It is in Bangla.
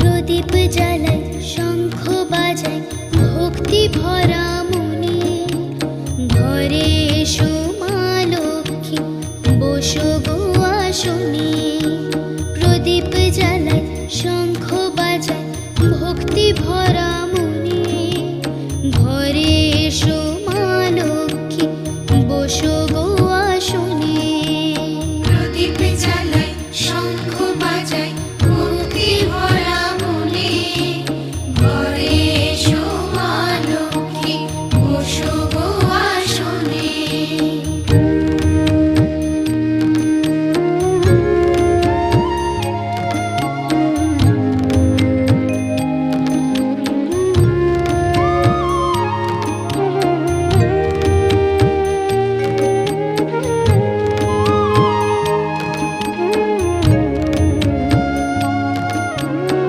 প্রদীপ জ্বালাই শঙ্খ বাজাই ভক্তি ভরা মনে। ঘরে এসো মা লক্ষ্মী বসো গো আসনে। প্রদীপ জ্বালাই শঙ্খ বাজাই ভক্তি ভরা